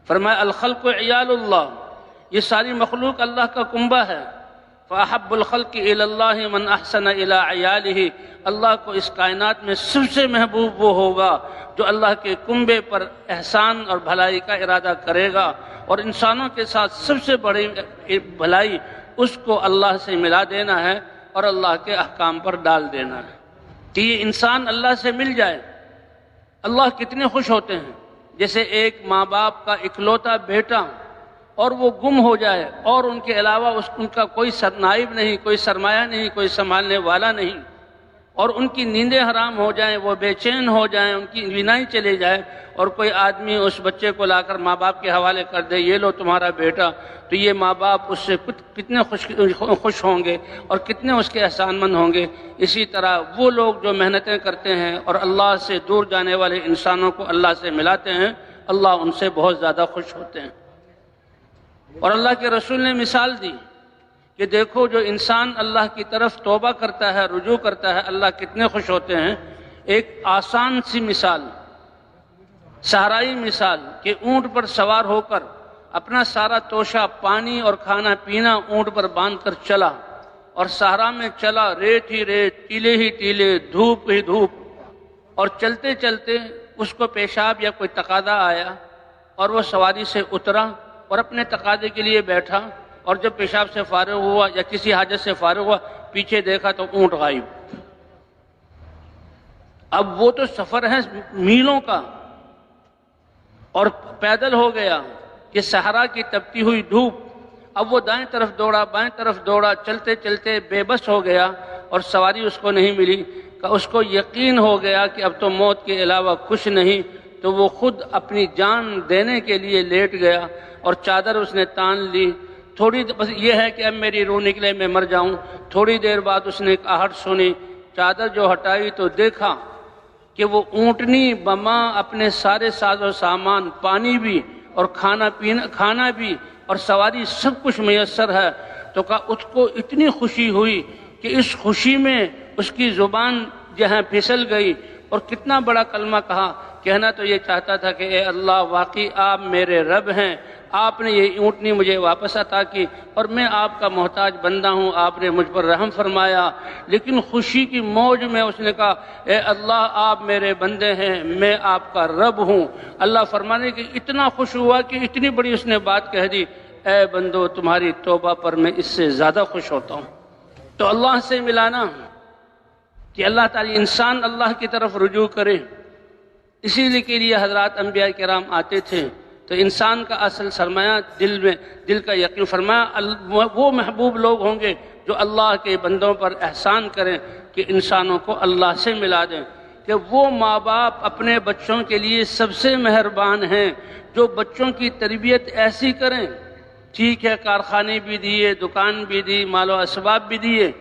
فرمایا الخلق عیال اللہ، یہ ساری مخلوق اللہ کا کنبہ ہے۔ فأحب الخلق الی اللہ من احسن الی عیالہ، اللہ کو اس کائنات میں سب سے محبوب وہ ہوگا جو اللہ کے کنبے پر احسان اور بھلائی کا ارادہ کرے گا، اور انسانوں کے ساتھ سب سے بڑی بھلائی اس کو اللہ سے ملا دینا ہے اور اللہ کے احکام پر ڈال دینا ہے۔ کہ یہ انسان اللہ سے مل جائے، اللہ کتنے خوش ہوتے ہیں۔ جیسے ایک ماں باپ کا اکلوتا بیٹا اور وہ گم ہو جائے اور ان کے علاوہ ان کا کوئی نائب نہیں، کوئی سرمایہ نہیں، کوئی سنبھالنے والا نہیں، اور ان کی نیندیں حرام ہو جائیں، وہ بے چین ہو جائیں، ان کی بینائی چلے جائے، اور کوئی آدمی اس بچے کو لا کر ماں باپ کے حوالے کر دے، یہ لو تمہارا بیٹا، تو یہ ماں باپ اس سے کتنے خوش ہوں گے اور کتنے اس کے احسان مند ہوں گے۔ اسی طرح وہ لوگ جو محنتیں کرتے ہیں اور اللہ سے دور جانے والے انسانوں کو اللہ سے ملاتے ہیں، اللہ ان سے بہت زیادہ خوش ہوتے ہیں۔ اور اللہ کے رسول نے مثال دی کہ دیکھو جو انسان اللہ کی طرف توبہ کرتا ہے، رجوع کرتا ہے، اللہ کتنے خوش ہوتے ہیں۔ ایک آسان سی مثال، صحرائی مثال، کہ اونٹ پر سوار ہو کر اپنا سارا توشہ پانی اور کھانا پینا اونٹ پر باندھ کر چلا، اور صحرا میں چلا، ریت ہی ریت، ٹیلے ہی ٹیلے، دھوپ ہی دھوپ، اور چلتے چلتے اس کو پیشاب یا کوئی تقاضا آیا اور وہ سواری سے اترا اور اپنے تقاضے کے لیے بیٹھا، اور جب پیشاب سے فارغ ہوا یا کسی حاجت سے فارغ ہوا، پیچھے دیکھا تو اونٹ غائب۔ اب وہ تو سفر ہے میلوں کا، اور پیدل ہو گیا کہ صحرا کی تپتی ہوئی دھوپ، اب وہ دائیں طرف دوڑا، بائیں طرف دوڑا، چلتے چلتے بے بس ہو گیا، اور سواری اس کو نہیں ملی۔ اس کو یقین ہو گیا کہ اب تو موت کے علاوہ کچھ نہیں، تو وہ خود اپنی جان دینے کے لیے لیٹ گیا، اور چادر اس نے تان لی۔ تھوڑی بس یہ ہے کہ اب میری روح نکلے، میں مر جاؤں۔ تھوڑی دیر بعد اس نے ایک آہٹ سنی، چادر جو ہٹائی تو دیکھا کہ وہ اونٹنی بما اپنے سارے ساز و سامان، پانی بھی اور کھانا بھی اور سواری سب کچھ میسر ہے۔ تو کہا اس کو اتنی خوشی ہوئی کہ اس خوشی میں اس کی زبان جہاں پھسل گئی، اور کتنا بڑا کلمہ کہا۔ کہنا تو یہ چاہتا تھا کہ اے اللہ، واقعی آپ میرے رب ہیں، آپ نے یہ اونٹنی مجھے واپس عطا کی، اور میں آپ کا محتاج بندہ ہوں، آپ نے مجھ پر رحم فرمایا۔ لیکن خوشی کی موج میں اس نے کہا اے اللہ، آپ میرے بندے ہیں، میں آپ کا رب ہوں۔ اللہ فرمانے کہ اتنا خوش ہوا کہ اتنی بڑی اس نے بات کہہ دی، اے بندو تمہاری توبہ پر میں اس سے زیادہ خوش ہوتا ہوں۔ تو اللہ سے ملانا، کہ اللہ تعالی انسان اللہ کی طرف رجوع کرے، اسی کے لیے حضرات انبیاء کرام آتے تھے۔ تو انسان کا اصل سرمایہ دل کا یقین، فرمایا وہ محبوب لوگ ہوں گے جو اللہ کے بندوں پر احسان کریں، کہ انسانوں کو اللہ سے ملا دیں۔ کہ وہ ماں باپ اپنے بچوں کے لیے سب سے مہربان ہیں جو بچوں کی تربیت ایسی کریں، ٹھیک ہے کارخانے بھی دیے، دکان بھی دی، مال و اسباب بھی دیے،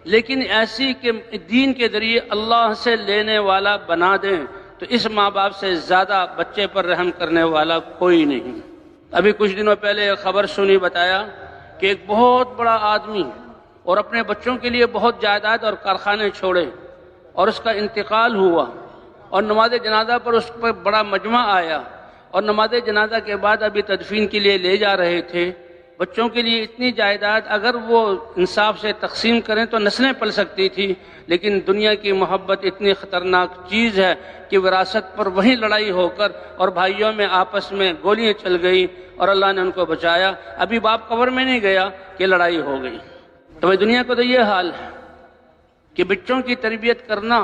لیکن ایسی کہ دین کے ذریعے اللہ سے لینے والا بنا دیں، تو اس ماں باپ سے زیادہ بچے پر رحم کرنے والا کوئی نہیں۔ ابھی کچھ دنوں پہلے ایک خبر سنی، بتایا کہ ایک بہت بڑا آدمی اور اپنے بچوں کے لیے بہت جائیداد اور کارخانے چھوڑے، اور اس کا انتقال ہوا، اور نماز جنازہ پر اس پر بڑا مجمع آیا، اور نماز جنازہ کے بعد ابھی تدفین کے لیے لے جا رہے تھے۔ بچوں کے لیے اتنی جائیداد اگر وہ انصاف سے تقسیم کریں تو نسلیں پل سکتی تھی، لیکن دنیا کی محبت اتنی خطرناک چیز ہے کہ وراثت پر وہیں لڑائی ہو کر اور بھائیوں میں آپس میں گولیاں چل گئی، اور اللہ نے ان کو بچایا۔ ابھی باپ قبر میں نہیں گیا کہ لڑائی ہو گئی۔ تو دنیا کو تو یہ حال ہے کہ بچوں کی تربیت کرنا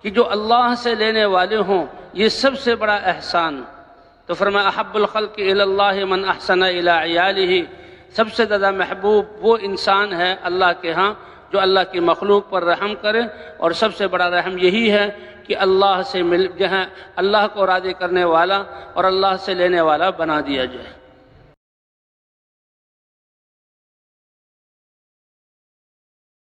کہ جو اللہ سے لینے والے ہوں، یہ سب سے بڑا احسان۔ تو فرمایا احب الخلق الی اللہ من احسن الی عیالہ، سب سے زیادہ محبوب وہ انسان ہے اللہ کے ہاں جو اللہ کی مخلوق پر رحم کرے، اور سب سے بڑا رحم یہی ہے کہ اللہ سے جہاں اللہ کو راضی کرنے والا اور اللہ سے لینے والا بنا دیا جائے۔